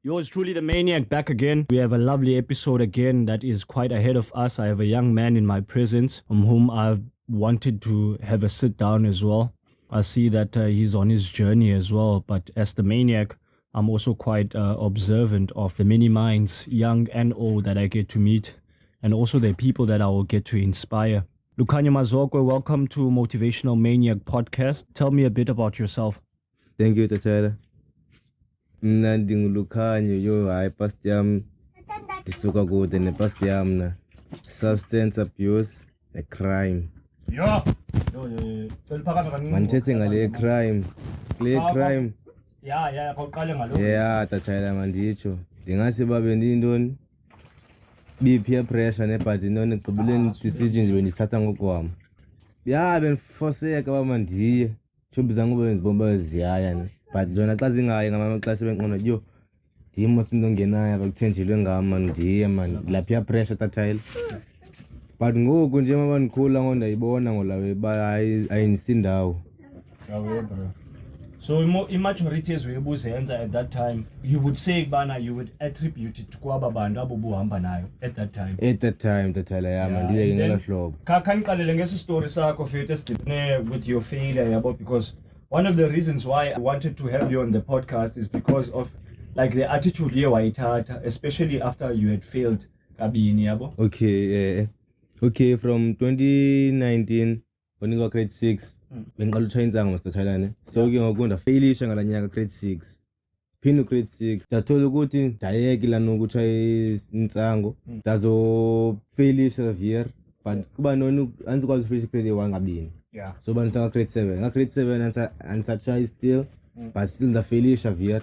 Yours truly, the Maniac, back again. We have a lovely episode again that is quite ahead of us. I have a young man in my presence whom I've wanted to have a sit down as well. I see that he's on his journey as well, but as the Maniac, I'm also quite observant of the many minds, young and old, that I get to meet, and also the people that I will get to inspire. Lukhanyo Mazokwe, welcome to Motivational Maniac podcast. Tell me a bit about yourself. Thank you, Tatara. Lukhanyo, yo, I passed yam. Tisuka good and past yam na. Substance abuse, a crime. Yeah. Man chatting a crime. Play crime. Yeah, Tatara mandicho. Dingasi babendindon. Be peer pressure but you know decisions when you start ngokwam. Yeah, ben force ka mandi. Chubizangu bezibomba ziyaya. But zona xa zingayi ngamaxesha benqondo yo ndimo simnongenayo bakuthenjelwe ngama ndiye man la peer pressure tatile. But ngoku nje mama ndikhula ngondayibona ngolawe ba ayinisindawo. Yawe bro. So imajority eziwebuzenza at that time, you would say bana you would attribute it to kwaba bantu abo buhamba nayo at that time. At that time tatile yama ndiye ngela hlobo. Khangiqalele ngesi story sakho fethu esidibene with your failure yabo, because one of the reasons why I wanted to have you on the podcast is because of like the attitude here wayithatha, especially after you had failed kabini yabo. Okay, from 2019 when I got grade 6 bengiqala utshayintsanga masithathalane. So ke ngoku ndafailisha ngalanyaka grade 6. Phinde grade 6 ndathola ukuthi ndayeke lana ukutshaya intsango ndazofailisha severe, but kuba noni andikwazi ukufailisha grade 1 ngabini. Yeah. So banisanga grade 7. Nga grade 7 ansatshaya still, but still ndafailisha severe.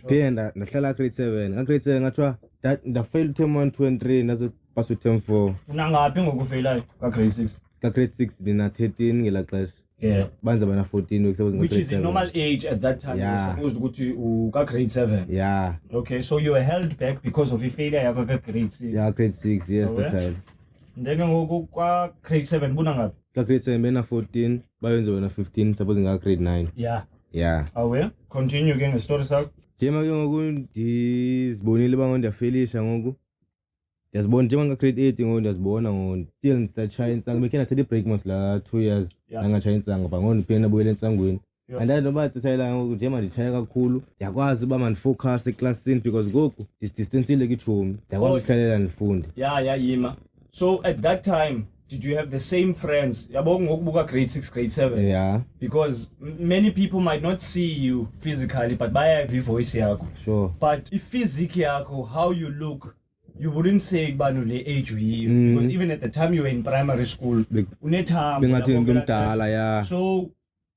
Phinde ndahlala grade 7. Nga grade 7 ngathiwa ndafail term 1 2 and 3 ndazopass term 4. Unangaphi ngokufailayo ka grade 6? Ka grade 6 ndina 13 ngela xesha. Yeah. Banza bana 14 weeks which is the normal age at that time. Yeah. You're supposed to go to grade 7. Yeah. Okay, so you were held back because of your failure yakho ka grade 6. Yeah, grade 6, yes, Okay. that time. Then ngoku kwa grade 7 bunangaphi? Ka grade 7 bena 14, bayenza wena 15, suppose nga grade 9. Yeah. Yeah. Awe, continue ke ngestory sakho. Jema ke ngoku ndizibonile ba ngondiyafailisha ngoku. Ndiyazibona njengoba nga grade 8 ngoku ndiyazibona ngoku still ndisatshaya intsango. Bekhe ndathatha break mos la 2 years ndangatshaya intsango, but ngoku ndiphinde ndabuyela entsangweni. Andazi noba tatayela ngoku njengoba nditshaya kakhulu ndiyakwazi uba mandifocus eklasini because ngoku ndidistancile kwiitshomi, ndiyakwazi ukuhlalela ndifunde. Yeah, yima. So at that time, did you have the same friends? Yabo ngokubuka grade 6, grade 7. Yeah. Because many people might not see you physically, but bayava ivoice yakho. Sure. But if physique yakho, how you look, you wouldn't say banu le age uyiyo, because even at the time you were in primary school, unethambo. Bengathi ngimdala, yeah. So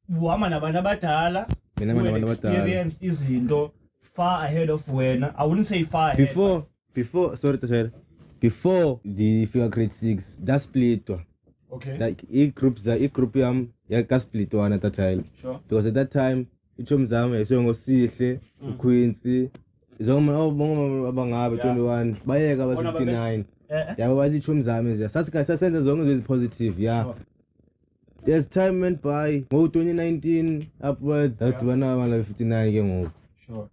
uhamba nabantu abadala who had experienced izinto far ahead of wena. I wouldn't say far ahead. Before sorry to say, before the figure grade 6 that split. Okay. Like group yam yakasplitwa na that time. Sure. Because at that time ichomi zami yayisengosihle, uQuincy, zonke abangabe 21 bayeka ba 59. Yabo bathi ichomi zami sasenza zonke lezi positive, yeah. Sure. As time went by, ngo 2019 upwards, adibana abala 59 ke ngoku. Sure.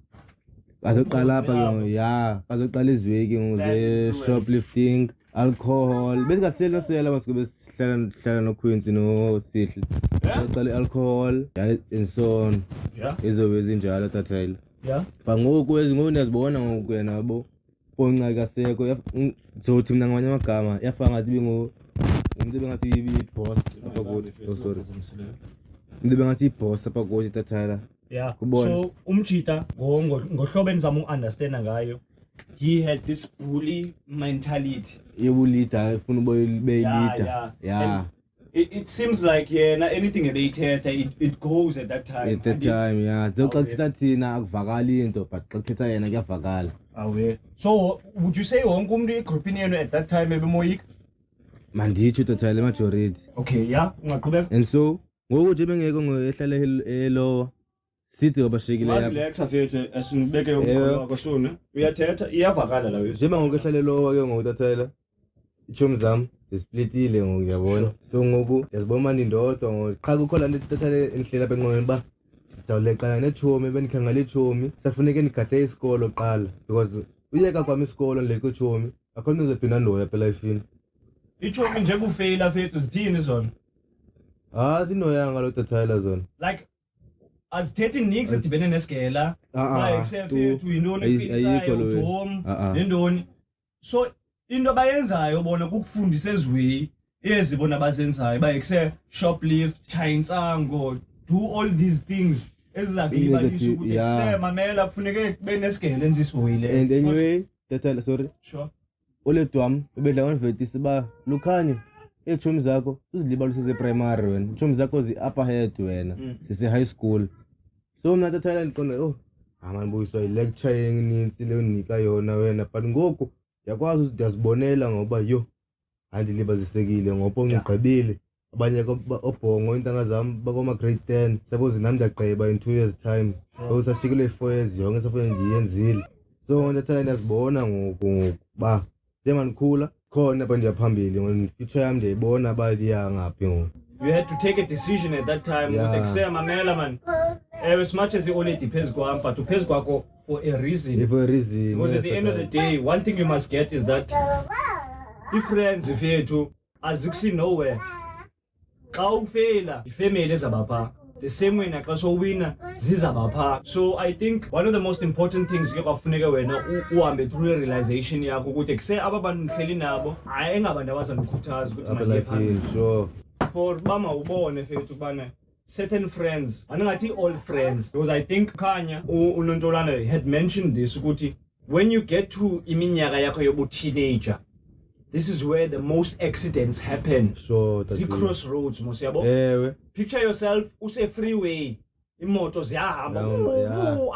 Bazoqala apha ke ngoku, yeah, bazoqala izweki ngoku shoplifting, alcohol. Besingaseli nosela masiko besihlala noQuincy noSihle. Bazoqala alcohol, and so on. Yeah. Izobe zinjalo tatile. Yeah. Ba ngoku ngoku ndiyazibona ngoku yena yabo. Bonca kasekho zothi mina ngamanye amagama yafanga ngathi bingo umuntu bengathi i-boss apha kuthi. Oh sorry. Umuntu bengathi i-boss apha kuthi tatile. Yeah. So umjita ngohlobo enizama uunderstand ngayo, he had this bully mentality. Leader, ufuna ube leader. Yeah. It seems like anything ebeyithetha it goes at that time. At that time, yeah. Xa kuthetha thina akuvakali into, but xa kuthetha yena kuyavakala. Awe. So would you say wonke umuntu egroupini yenu at that time ebemoyika? Manditsho tatile majority. Okay, yeah, ungaqhubeka. And so ngoku nje bengekho ngoehlala elower sithi obashekile yabo. Relax afethu asinibeke umkhulu wakho sona. Uyathetha iyavakala la wethu. Njengoba ngoku ehlala elower ke ngoku tatile. Ichomi zami splitile ngoku uyabona. So ngoku yazibona manje ndodwa ngoku qha kukhona into tatile enhlela lapha enqonweni ba sidawuleqana nechomi benikhangela ichomi safuneke nigade isikolo qala because uyeka kwami isikolo ndileke chomi akho nto ndizophinda ndoya phela ifini ichomi nje kufeyila fethu zithini zona zinoyanga lo tatayela zona like azithethi nix edibene nesigela bayekisefethu yintoni efisayo udom nendoni so into abayenzayo bona kukufundisa eziweyi ezi bona bazenzayo bayekise shoplift chayintsango do all these things ezizakulibalisa ukuthi kusemamela kufuneke kube nesigele nzisihoyile and anyway tatayela sorry sure olethu wami bebedla ngonvetisa uba Lukhanyo iitshomi zakho uzilibalisa ze-primary wena itshomi zakho zi-upper head wena sise-high school so mna tatayela ndiqonda mandibuyiswa yi-lecture enintsi leyo ndinika yona wena but ngoku ndiyakwazi ndiyazibonela ngoba andilibazisekile ngoba ngigqibile abanye obhongo iintanga zam bakoma-grade 10 suppose nam ndiyagqiba in 2 years time so sashiyekile 4 years yonke safuneke ndiyenzile so tatayela ndiyazibona ngoku ba njengoba ndikhula khona apha ndiyaphambili ngefuture yam ndiyayibona uba ndiyangaphi ngoku. You had to take a decision at that time ukuthi kusemamela man as much as i-already phezu kwam but uphezu kwakho for a reason because at the end of the day one thing you must get is that i-friends fethu azikusi nowhere xa ufeyila ifamily ezabapha the same way naxa sowina zizabapha so I think one of the most important things ke kwafuneke wena uhambe through a realization yakho ukuthi kuse aba bantu nihleli nabo hayi engabantu abazanikhuthaza ukuthi mandiye phambili sure for bama ubone fethu kubana certain friends angathi all friends because I think Khanya uNontolana had mentioned this ukuthi when you get to iminyaka yakho yobu teenager this is where the most accidents happen. Sure, that's crossroads mosiyabo. Picture yourself use freeway imoto ziyahamba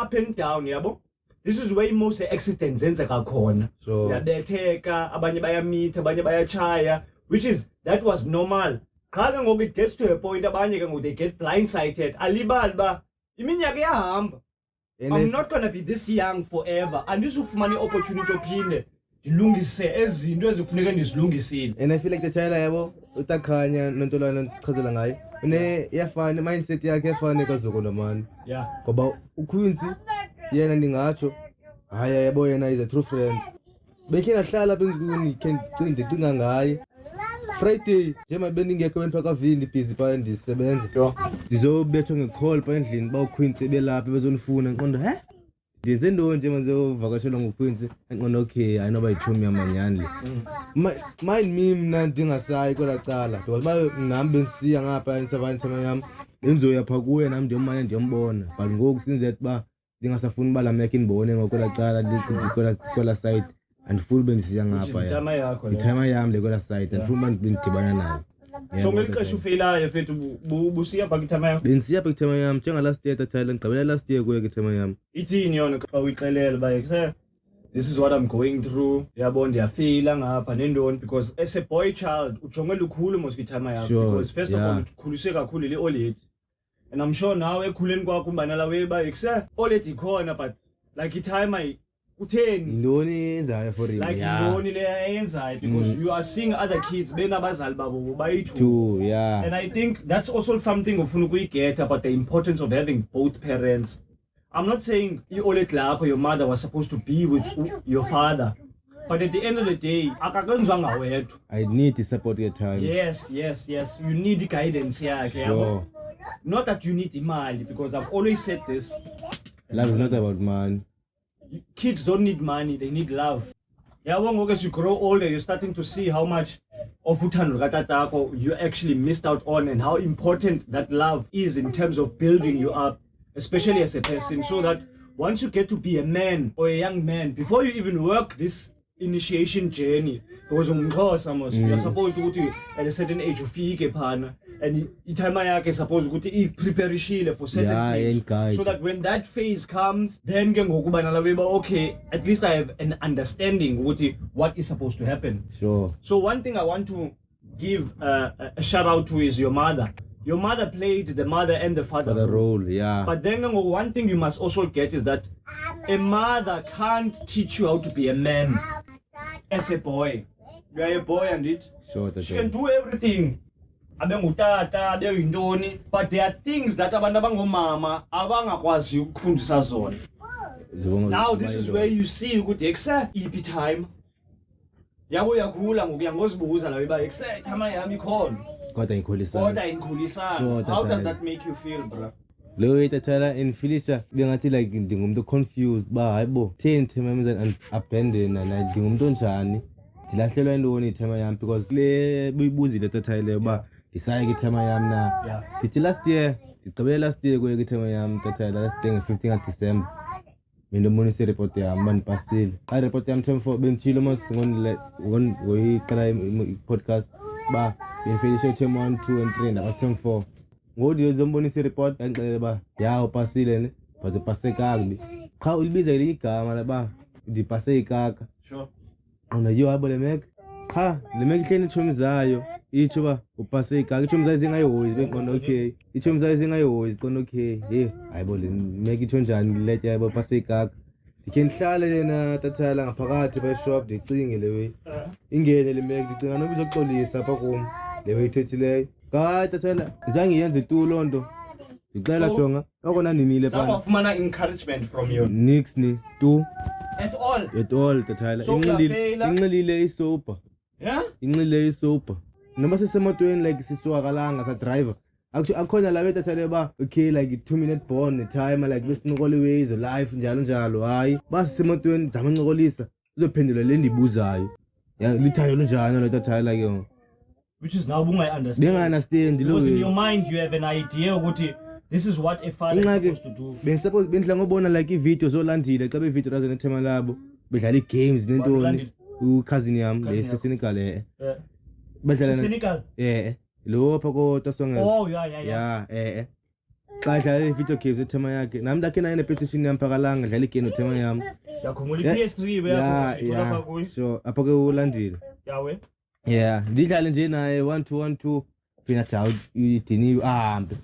up and down yabo. This is where most accidents zenzeka khona. Uyabetheka abanye bayameet abanye bayachaya which is that was normal. Khanga ngoku it gets to a point abanye ke ngoku they get blindsided alibali ba iminyaka iyahamba. I'm not going to be this young forever. Andizufumana opportunity ophinde ndilungise ezinto ezikufuneka ndizilungisile and I feel like tatayela yabo utakhanya nontolwana ndichazela ngayo iyafana mindset yakhe yafana kazokolo mani ngoba uQuincy yena ndingatsho hayi yabo yena is a true friend bekhe nahlala apha endlini ndicinga ngaye Friday njengoba bendingekho bendiphakavini busy pha ndisebenza ndizobethwa ngecall pha endlini ba uQuincy belapha bezonifuna ngiqonda ndenze ntoni nje manje uvakashelwa nguQuincy enqona okay ayinoba yichomi yamanyani le mind me mna ndingasayi kwela cala because bayo nami bengisiya ngapha enisavani thema yami enzoya pha kuye nami ndiyomane ndiyombona but ngoku since that ba ndingasafuni uba lameke ndibone ngokwela cala kwela side andifuni bendisiya ngapha ithema yami le kwela side andifuni uba ndidibana nayo so ngexesha ufeyilayo fethu busiya pha kithema yami bendisiya pha kithema yami njengalast year tatayela ngigqibela last year kuye kithema yami ithini yona xa uyixelela ba this is what I'm going through yabo ndiyafeyila ngapha nendoni because as a boy child ujonge lukhulu mos kithema yami because first of all ukhuliswe kakhulu le already and I'm sure now ekhuleni kwakho umbanala weba already khona but like ithema utheni indoni yenzayo for him like indoni le yenzayo because you are seeing other kids benabazali babo bayithi and I think that's also something ufuna ukuyiget about the importance of having both parents. I'm not saying your mother was supposed to be with your father but at the end of the day akakenzanga wethu I need the support at time yes you need guidance yakhe not that you need imali because I've always said this love is not about money. Kids don't need money, they need love. As you grow older, you're starting to see how much of uthando lukatatako you actually missed out on and how important that love is in terms of building you up, especially as a person, so that once you get to be a man or a young man, before you even work this initiation journey, because you're supposed to at a certain age ufike phana and itime yakhe supposed ukuthi ipreparishile for certain things so that when that phase comes then ke ngoku bana labeba okay at least I have an understanding ukuthi what is supposed to happen. So one thing I want to give a shout out to is your mother. Your mother played the mother and the father role, but then one thing you must also get is that a mother can't teach you how to be a man as a boy. You are a boy and she can do everything. abengutata abeyintoni, but there are things that abantu abangomama abangakwazi ukufundisa zona. Now this is where you see ukuthi ekse iphi time yabo yakhula ngoku yangozibuza la beba ekse time yami ikhona kodwa ngikhulisana. How does that make you feel, bro? Lo itathala infilisha bengathi like ndingumuntu confused ba hayibo theni time yami abandon na ndingumuntu onjani ndilahlelwa intoni time yami because le buyibuzile tathayile ba ndisaye ke time yami na ndithi last year kuye ke time yami tathayile last year 15 December mina monise report yami manipasile report yami term 4 bentshilo mos ngoyiqala podcast ba infilisha term 1 2 and 3 na term 4 ngodi uzombonisa report angixele ba yawo pasile ne baze pase kabi cha ulibiza ile igama laba ndipase ikaka sure ona yo abo le mek cha le mek ihleni chomi zayo ithi ba upase ikaka ichomi zayo zingayihoyi benqondo okay ichomi zayo zingayihoyi qondo okay hayibo le mek itho njani lete yabo pase ikaka dikhe nihlale yena tathala ngaphakathi ba shop ndicinge lewe ingene le mek ndicinga noba izoxolisa apha kum lewe ithethileyo tathela zange yenze tu lonto ngicela jonga akona nimile phana sawafumana encouragement from you nix ni tu at all tathela inqilile isopa inqile isopa noma sesemotweni like siswakalanga sa driver akhona la betathele ba okay like 2-minute bond time like besinqokole ways life njalo hayi basisemotweni zamanqokolisa uzophendula le ndibuzayo ya lithando njani lo tathela ke which is now bunga understand because in your mind you have an idea ukuthi this is what a father is supposed to do. Bendla ngobona like ivideo zolandile xa bevideo razo nethema labo bedlala igames nentoni cousin yami lesesenegal badlala Senegal lo apha ko tasonga yeah xa dlala ivideo games ethema yakhe nami lakhe na PlayStation yami phakalanga dlala igame ethema yami yakhumula iPS3 beyakho lapha kuyi so apha ke ulandile yawe ndidlale nje naye 1-2 phina jawu idini ahambe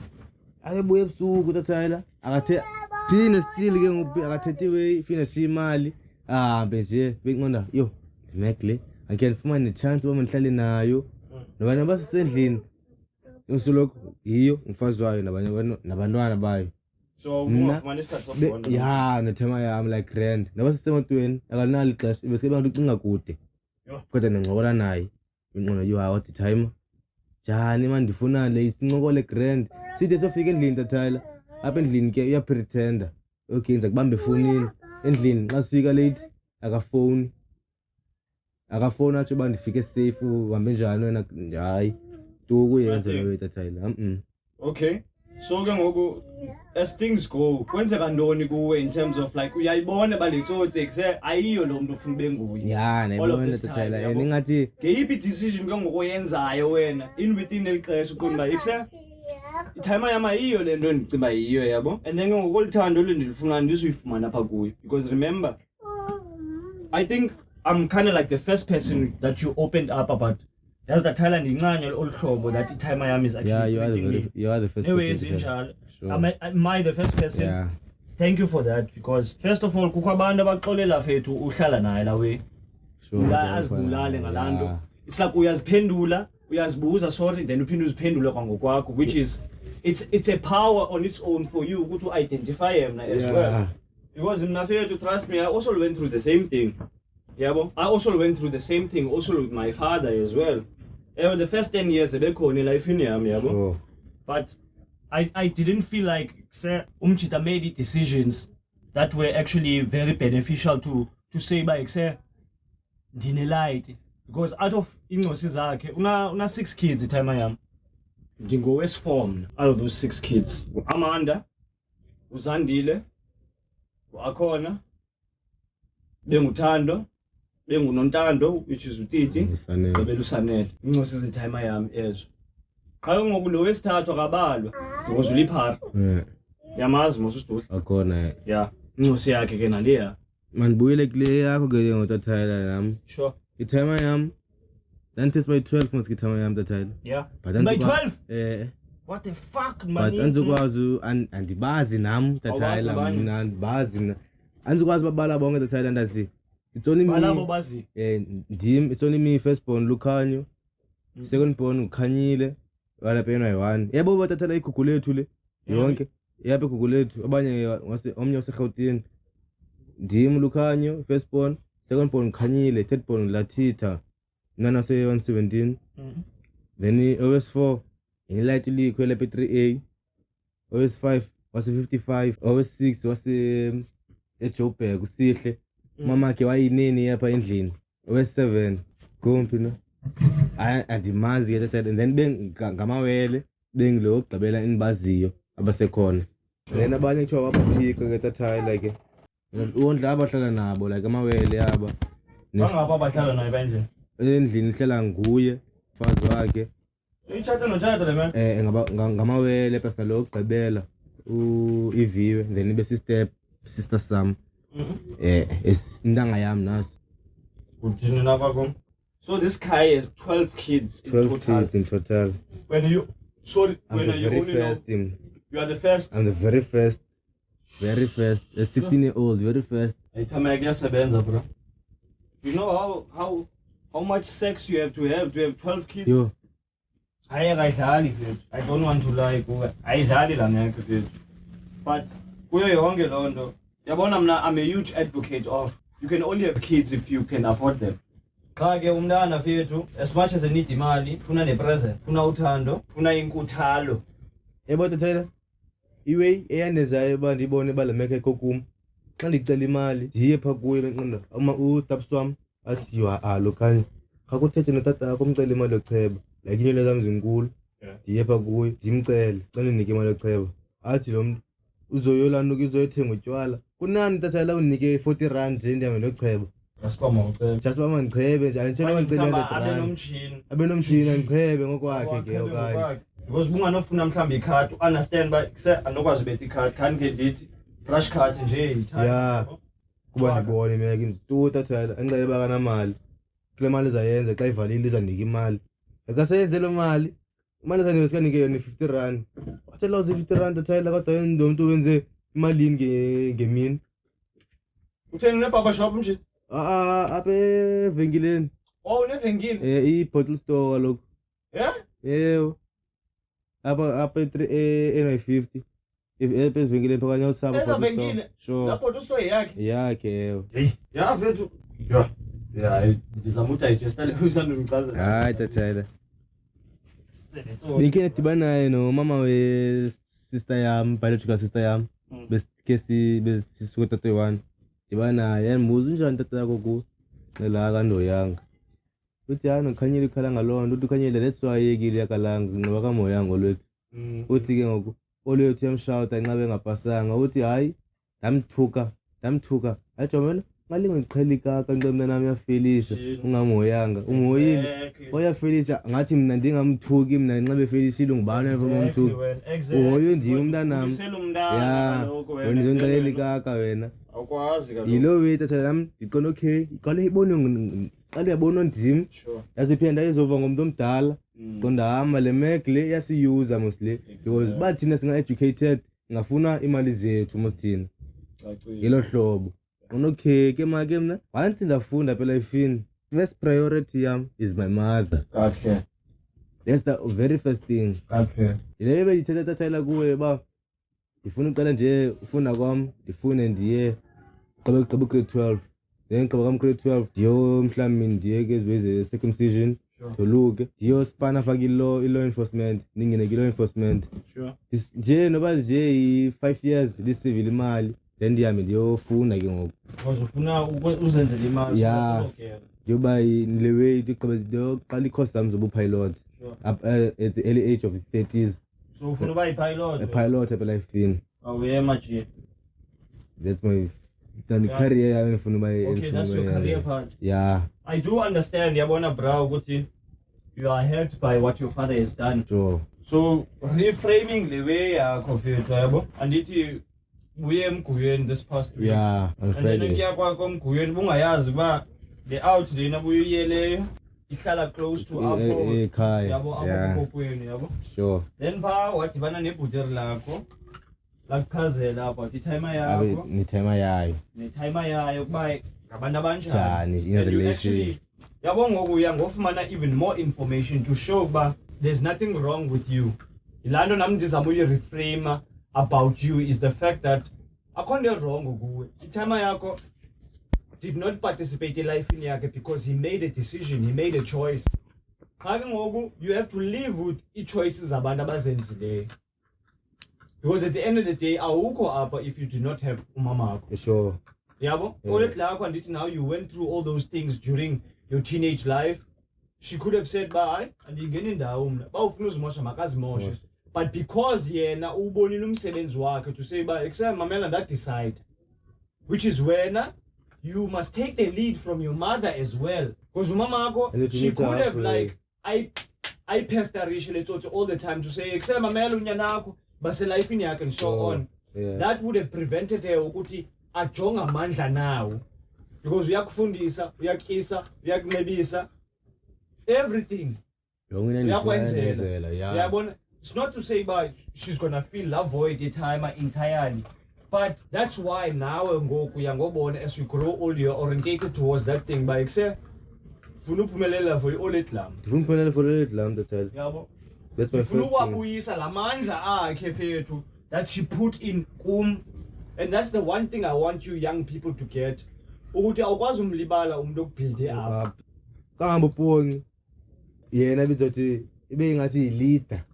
ayebuye ebusuku tathayela akathe phina still ke ngoku akathethiwe finish imali ahambe nje benqonda yo nekle angeke ngifumane nechance uma nihlale nayo nabanye basendlini usoloko yiyo umfazi wayo nabantwana bayo so ungafumana isikhathi sokubona nethema yami like grand nabasesemotweni akanali ixesha bese bantu ucinga kude kodwa nencokola naye inqono yo what time njani manje ndifuna le isinqokole grand sithe sofika endlini tathayela apha endlini ke uya pretender okay ngiza kubamba efonini endlini xa sifika late akafoni atsho ba ndifike safe uhambe njani wena hayi tu kuyenza leyo tathayela okay so ke ngoku as things go kwenzeka ntoni kuwe in terms of like uyayibona baletsotsi ekse ayiyo lo muntu ufuna benguye nayibona tathayela ningathi ngeyiphi decision ke ngokuyenzayo wena in within elixesha uqonda ekse time yama iyo le nto ndicimba yiyo yabo and then ngokolithando lendilifuna ndizuyifumana apha kuyo because remember I think I'm kind of like the first person that you opened up about. That's the Thailand incane olhlobo that time I am is actually you are the first person. Sure. Am I the first person? Yeah. Thank you for that because first of all kukho abantu abaxolela fethu uhlala naye la we. Sure. Azibulale ngalanto. It's like uyaziphendula, uyazibuza sorry then uphinde uziphendule kwangokwakho which is it's a power on its own for you to identify him as well. Because in to trust me I also went through the same thing. Yeah, but I also went through the same thing also with my father as well. The first 10 years in life in sure. But I didn't feel like umchita made decisions that were actually very beneficial to say by dinelight because out of ingosi zakhe una 6 kids time I am dingo west form out of those 6 kids Amanda uzandile akhona benguthando bengunontando which is utiti belusanele incosi zitime yami ezo qha ngoku lo wesithathu akabalwa because uliphara yamazi mosududla akhona incosi yakhe ke naleya manibuyele kule yakho ke ngotathayela nami sure itime yami dantes by 12 moskitime yami tathayela but by 12 what the fuck man but anzukwazi andibazi nami tathayela mina bazi anzukwazi babala bonke tathayela ndazi it's only me balabo bazi it's only me first born Lukhanyo second born ukhanyile walapha eNY1 yabo bathathela igugu lethu le yonke yapha igugu lethu abanye omnye waseGauteng ndim Lukhanyo first born second born Khanyile third born Latita nana se 117 then OS4 light likho lapha 3A OS5 wase 55 OS6 wase eJoburg usihle mama ke wayinini yapha endlini OS7 gompi no andimazi ke and then bengamawele bengilo ogqibela enibaziyo abasekhona then abanye kuthiwa wabaphika ke thathayi like ondla abahlala nabo like amawele yaba bangaba abahlala naye bandle endlini ihlala nguye fazi wakhe ichata nochata le man ngamawele personal ogqibela iviwe then ibe sister Sam esindanga yami naso uthini lapha kom. So this guy has 12 kids in 12 total. kids in total. When you sorry, I'm when the you very only first know, in. you are the first. I'm the very first. A 16-year-old, very first. I tell me I guess bro. You know how much sex you have to have 12 kids? Yo. I don't want to lie. But I'm a huge advocate of you can only have kids if you can afford them. As much as I need imali, funa nepresent, funa uthando, funa inkuthalo. Yebo tathela. Iwe eyanezayo bandibone balemeke ekokum. Xa ndicela imali, ndiye pha kuye benqinda. Utapsi wami athi Lukhanyo. Akuthethe notata yakho umcela imali yocheba. Like inyo zami zinkulu. Ndiye pha kuye, ndimcele, xa ndinike imali yocheba. Athi lo muntu uzoyolana uzoyothenga utywala. Kunani tathela unike 40 rand nje ndihambe locheba. Just bama ngichebe nje antshela ngicela abenomshini ngichebe ngokwakhe ke okanye because bunganofuna mhlambe icard understand ba anokwazi bethi icard can get it brush card nje yeah kuba ngibone mina ngituta thela angicela bakana mali kule mali izayenza xa ivalile izanika imali akaseyenze lo mali imali zani wesikanike yona 50 rand wathela uze 50 rand thela kodwa yendo umuntu wenze imali ngemini utheni ne baba shop nje apha evenkileni. Oh, nevenkile? I-bottle store kaloku. Yeah? Yebo. Apha NY50. Apha evenkileni phakanye usaba bottle store. Evenkile? Sure. La bottle store yakhe? Yakhe yebo. Hey, ya vethu. Yeah, ndizama udigesta le usanda umchaza. Hayi tathela. Bengike ndidibana naye nomama we-sister yami, biological sister yami. Besisuka tatwe-1. Dibana yembuza njani tata yakho ku xela kandoyanga uthi hano Khanyile ikhala ngalona uthi Khanyile that's why yekile yakalanga ngoba kamoyanga olwethu uthi ke ngoku olwethu yamshouta inqabe ngapasanga uthi hayi damthuka ajomela ngalinga ngiqhela ikaka ngicela mna nami yafelisha ungamoyanga umoyile oyafelisha ngathi mina ndingamthuki mina inqabe felishile ngubani ngomthuki oyo ndiye umntanami ya wena ngicela ikaka wena awukwazi kaloku yilo wethu thami ndiqona okay iqale ibone qale yabona ndim yaziphinda izova ngomuntu omdala qonda hamba le Mac le yasiyuza mostly because bathina singa educated ngafuna imali zethu mosithina yilo hlobo qona okay ke make mina once ndafunda phela ifini first priority yam is my mother. Okay, that's the very first thing. Okay, ile beyithetha tathela kuwe ba ndifuna uqala nje ufuna kwami ndifune ndiye gqaba grade 12 then gqaba grade 12 ndiyo mhlawumbe ndiye ke ezwe circumcision doluke ndiyo spana faka law enforcement ningene law enforcement sure nje noba nje i5 years disivile imali then ndihambe ndiyofuna ke ngoku uzofuna uzenzele imali yeah yoba nilewe igqaba ndiyoqala i-course zami zobu-pilot up at the early age of the 30s. So ufuna uba a pilot phela ifini awuyemaje that's my career yami ngifuna uba okay, that's your career part. Yeah, I do understand yabona bro ukuthi you are helped by what your father has done. Sure. So reframing the way yakho mfethu yabo andithi uye emguyweni this past week. Yeah, on Friday. And then kuya kwakho emguyweni bungayazi ba the out lena buyiyele ihlala close to apho ekhaya yabo abokopweni yabo. Sure. Then ba wadibana nebhuteri lakho lakuchazela about i-timer yakho ne-timer yayo kuba ngabantu abanjani in a relationship. Yabo ngoku uyangofumana even more information to show kuba there's nothing wrong with you. Ilando namdizamo reframe about you is the fact that akonde wrong ukuwe. Itama yako did not participate in life in yake because he made a decision, he made a choice. You have to live with choices abantu abazenzileyo. Because at the end of the day, awukho apha if you do not have umama akho. Sure. Yabo? Yeah. Now you went through all those things during your teenage life. She could have said bye and ingene indawo mna. Bawufuna uzimosha makazimoshe. But because yena ubonile umsebenzi wakhe to say ba ekuseni mamela that decide. Which is when you must take the lead from your mother as well. Because umama akho, she could have like I pesterishe letsoto all the time to say ekuseni mamela unyana akho base life in yakhe and so on. Yeah. That would have prevented her ukuthi ajonga amandla nawo. Because uyakufundisa, uyakhisa, uyakunebisa. Everything. Yeah. It's not to say but she's gonna feel love void time entirely. But that's why now as you grow older, you're orientated towards that thing. But except funuphumelela for all it lam. That's my first thing. That she put in and that's the one thing I want you young people to get. Ukuthi awukwazi umlibala umuntu okubuilde up. Kahamba uponi yena bizothi ibe ngathi leader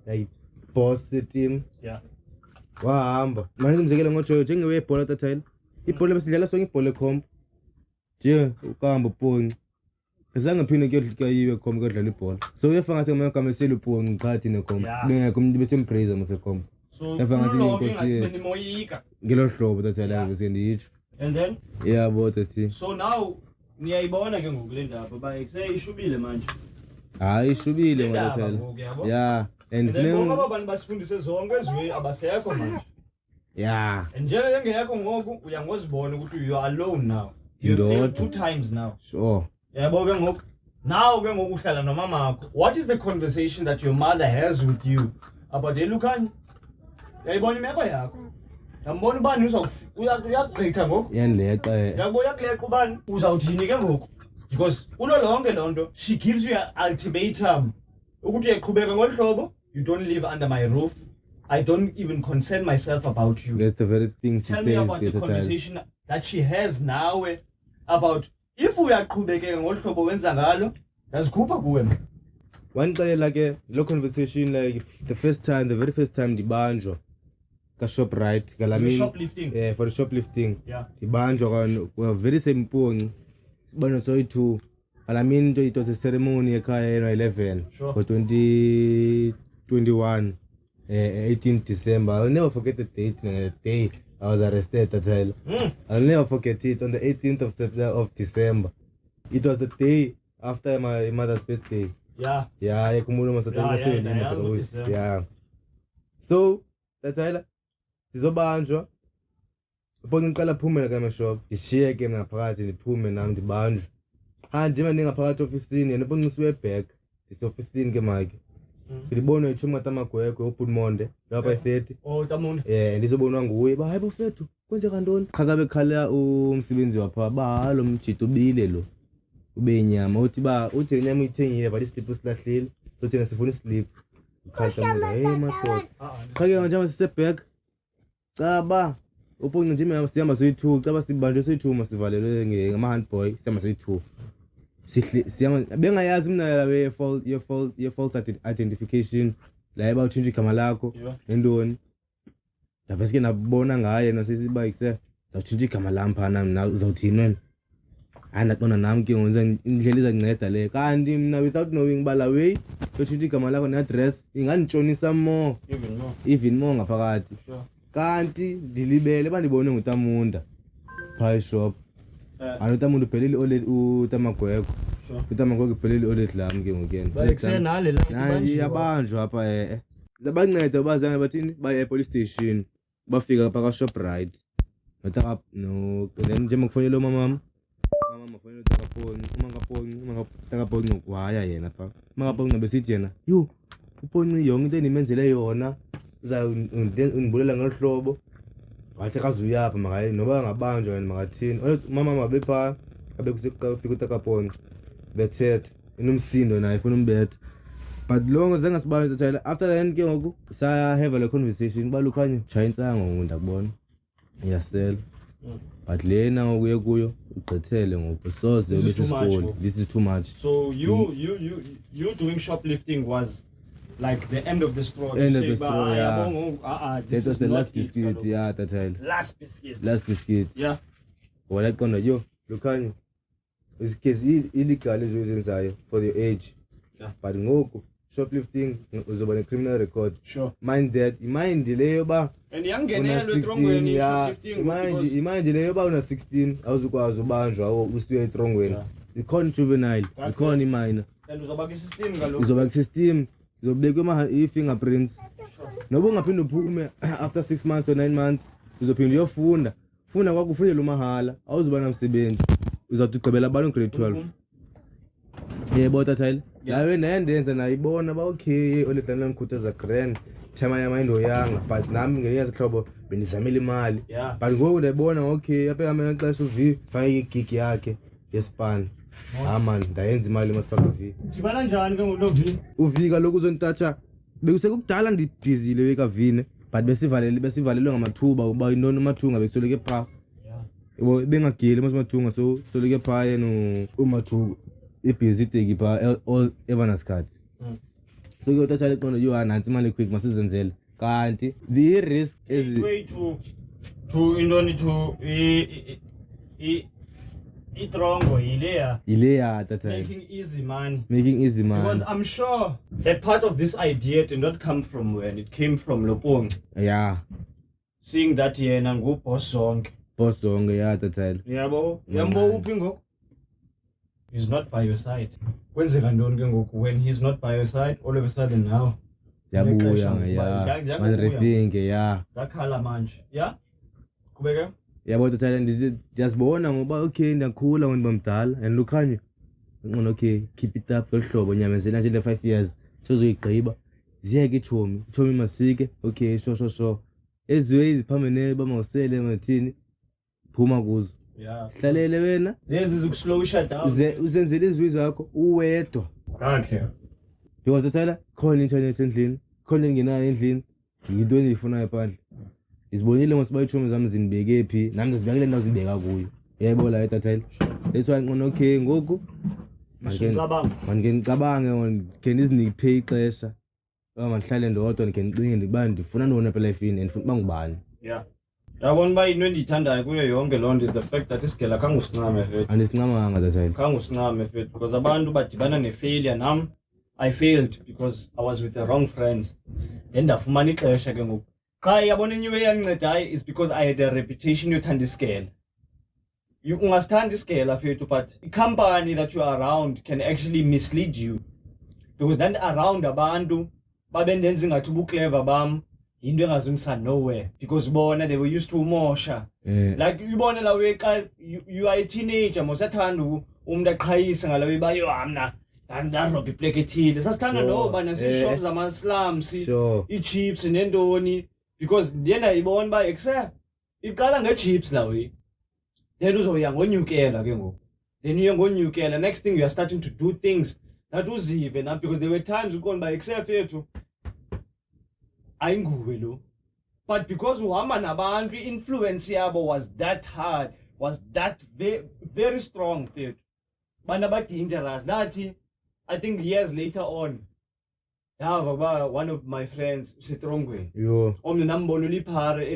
like boss team. Yeah. Wahamba manje umzekelo ngoJoyo njengewe ibhola tathile ibhola besidlala sonke ibhola ekhomba nje ukahamba uponi ezange phinde kuyiwe khomba kudlala ibhola so uyafanga semagama esele uponi ngichathi nekhomba ngeke umuntu bese impraise masekhomba so yafanga ngathi inkosi benimoyika ngelo hlobo tathile bese ndiyitsho and then yeah bo tathi so now niyayibona ke ngoku le ndaba ba iseyishubile manje ishubile tathile yeah and ngoba abantu basifundise zonke ezwe abasekho manje. Yeah. And njenge ngekho ngoku uyangozibona ukuthi you are alone now. You failed 2 times now. Sure. Yabo ke ngoku now ke ngoku uhlala nomama wakho. What is the conversation that your mother has with you about Lukhanyo? Yayibona imeko yakho. Yambona ubani uyaqhitha ngoku? Yandileqa. Yabo yakuleqa ubani? Uzawuthini ke ngoku? Because ulo lonke lonto she gives you an ultimatum. Ukuthi uyaqhubeka ngolhlobo. You don't live under my roof. I don't even concern myself about you. That's the very thing she says. Tell me about the conversation that she has now about if uyaqhubekeka ngolhlobo wenza ngalo, yazikhupha kuwe. Wanixelela ke lo conversation like the very first time ndibanjwa ka Shoprite galamini shoplifting. Yeah, for the shoplifting. Yeah. Ndibanjwa kwa very same Mpongi. Sibona soyi2 galamini it was a ceremony ekhaya 11 sure. For 2021. 18th December. I'll never forget the date and the day I was arrested at all. I'll never forget it. On the 18th of December. It was the day after my mother's birthday. Yeah. Yeah. Yeah. So that's all. Sizobanjwa. Upon ngicala phumela kama shop. Ndishiyeke ngaphakathi ndiphume nami ndibanjwe. Njengoba ndingaphakathi ofisini yena ubongisiwe back. Ofisini ke manje. Ngibona ichuma tamagwegwe uPhumumonde lapha e30 Tamunde ndizobonwa nguye ba hayi bofethu kwenze kantoni qhaka bekhala umsebenzi wapha ba lo mjito ubile lo ube inyama uthi inyama uyithengile but islip silahlile so thina sifuna islip ukhatha mina hey madoda qhake nje sisebhack caba uphunga nje sihamba soyi2 caba sibanjwe soyi2 masivalelwe ngama-handboy sihamba soyi2 siyama bengayazi mina la your false identification la about igama lakho nendoni dabesike nabona ngaye nasisiba ikuse zawutshintsha igama lami phana mina uzawuthini wena andaqona nami ke ngenza indlela izanceda le kanti mina without knowing bala way utshintsha igama lakho ne-address inganditshonisa even more ngaphakathi kanti ndilibele bandibone nguTamunda pie shop Utamundu uphelele utamagwegwe. Utamagwegwe uphelele oledlami ke ngokuyena. Bayekusena le la yabanjwa apha zabanceda bazange bathini baye police station bafika pha ka Shoprite. Bataka no then nje makufonela umama mafonela uTakaponi ngokwaya yena pha. Makaponi ngabesithi yena yo uPoni yonke into enimenzele yona uzawundibulela ngohlobo. Wathi kazuyapha makayi noba ngabanjwa yena makathini mama mabepha abekufika uTakaponi bethethe inomsindo naye ufuna umbetha but long zange sibane tatayela after then ke ngoku saya have a conversation ba Lukhanyo chaya intsango ngoku ndakubona iyasela but lena ngokuye kuyo ugqithele ngoku soze ubese school. This is too much. So you doing shoplifting was like the end of the straw. End of the straw, yeah. This was is the not last it, biscuit, kaloku. yeah, tatayela. Last biscuit. Yeah. Yeah. Wala yo Lukhanyo isikezi illegal izenzayo for the age. Yeah. But ngoku shoplifting uzoba ne criminal record. Sure. Mind that, mind leyo ba And yangenelo etrongweni shoplifting because imanje leyo ba una 16 awuzukwazi ubanjwa usiwe etrongweni. Ikhona juvenile, ikhona minor. and uzoba ku system kaloku. Uzoba ku system, uzobekwe i-fingerprints. Noba ungaphinda uphume after 6 months or 9 months uzophinda uyofunda. Funda kwakufundela umahala, awuzuba namsebenzi. Uzawuthi ugqibela abantu grade 12. Yebo tatayela. Lawe nayendenza nayibona ba okay olehlala ngikhuthaza grand. Thema yami indoyanga but nami ngelinye isihlobo bendizamela imali. But ngoku ndayibona okay apha amaxesha uvi fake igig yakhe yespan. Man ndayenza imali masipaka V. Jibana njani ke ngonovi? Uvika lokhu uzontatsha bekusekudala ndibhizile wekavine but besivalelwe ngamathuba uba inoni umathunga besoleke pha. Yebo bengagile masimathunga so soleke pha yena umathuga ibhizi teki pha all evanaskhathi. So ke utatshale qondo yo nansi imali quick masizenzele kanti the risk is way to indoni to itrongo ileya tatayela. making easy money. Because I'm sure that part of this idea did not come from when it came from Lopong. Yeah. Seeing that yena ngu boss zonke. Yeah tatayela. Yabo uphi ngoku? He's not by your side. Kwenzeka ntoni ke ngoku when he's not by your side all of a sudden now? Siyabuya yeah. Man rethink yeah. Zakhala manje. Yeah? Kubeka? Yabo tatayela ndiyazibona ngoba okay ndiyakhula ngoba mdala and Lukhanyo ngqono okay keep it uplohlobo nyamezela nje le 5 years sozoyigqiba ziyeke ichomi masifike okay sho eziwe iziphamene bamawusele mathini phuma kuzo. Yeah. Hlalele wena lezi zokuslow shutdown uzenzele izwi zakho uwedwa. Okay. Because tatayela khona internet endlini khona ngenayo endlini into engiyifunayo phandle. Izibonile ngosiba ichomi zami zinibeke phi nami ngizibekele ndawo zibeka kuyo. Yebo la tatayela. That's why ngqono okay ngoku manje ngicabange ngeke niziniphe ixesha mangihlale ndodwa ngeke ngicinge ndiba ndifuna nona phela efini andifuna bangubani. Yeah. Yabona ba into endiyithandayo kuyo yonke lonto is the fact that isigela kangusincame mfethu. Andisincamanga tatayela. Kangusincame mfethu because abantu badibana ne-failure nam I failed because I was with the wrong friends. Then ndafumana ixesha ke ngoku. Qha yabona enye eyanginceda is because I had a reputation yothanda isigela. You ungasithanda isigela mfethu but the company that you are around can actually mislead you. Because then around abantu babendenza ngathi ubuclever bam into engazumisa nowhere because bona they were used to umosha. Like ubone la wexa you are a teenager mosathanda umuntu aqhayisa ngalawe bayo amna ndarobha ipleke ethile sasithanda noba nasishops zama-slums i-chips nentoni because ndiyenda ibona ba except iqala nge-chips lawe then uzoya ngonyukela ke ngoku then uye ngonyukela next thing you are starting to do things that uzive na because there were times ukona ba except yethu ayinguwe lo but because uhamba nabantu influence yabo was that hard was that very strong yethu bana ba dangerous nathi I think years later on one of my friends usetrongweni omnye nambona uliphare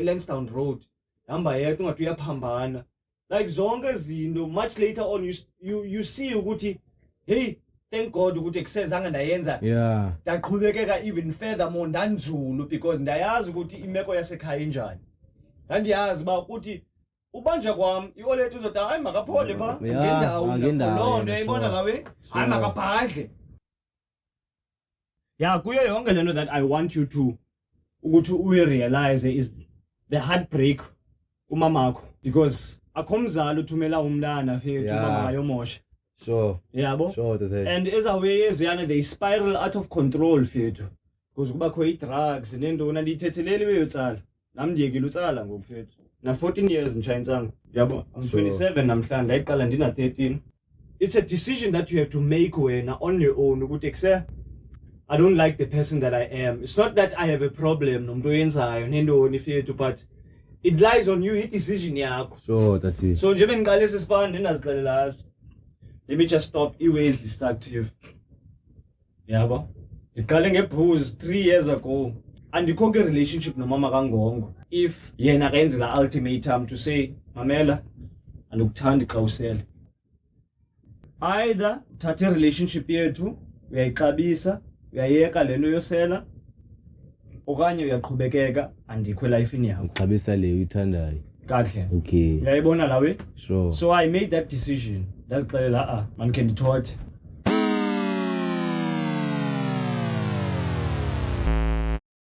Lansdowne Road hamba yedwa ungathi uyaphambana like zonke izinto much later on you see ukuthi hey thank God ukuthi kusezange ndayenza ndaqhubekeka even further more ndanzulu because ndayazi ukuthi imeko yasekhaya injani ndandiyazi ba ukuthi ubanja kwami iolethu uzothi hayi makaphole pha ngendawo lo nto yayibona lawe hayi makabhadle. Yeah, kuyo yonke lento that I want you to ukuthi uyi-realize is the heartbreak kumamakho because akho mzali uthumela umntana fethu mama ayomosha. Sure. Yabo? Sure that's it. And ezaways yana they spiral out of control fethu because kuba kho i-drugs nentona ndiyithetheleli uyotsala nami ndiyekile utsala ngoku fethu na 14 years nitshayisanga yabo I'm 27 namhlanje ndayiqala ndina 13 it's a decision that you have to make when on your own. I don't like the person that I am. It's not that I have a problem, but it lies on you. It's decision. Sure, that's it. So let me just stop. It is destructive. Yeah, but the pose 3 years ago. And the coke relationship no mama kangongo. If yena genzi la ultimatum to say, Mamela, and ukuthanda ixawusela. Either thathe relationship yethu uyayixabisa, uyayeka lento yosela, okanye uyaqhubekeka andikho elifini yakho. Xabisa le uyithandayo. Kahle. Okay. Uyayibona lawe? Sure. So I made that decision. That's clear man can do it.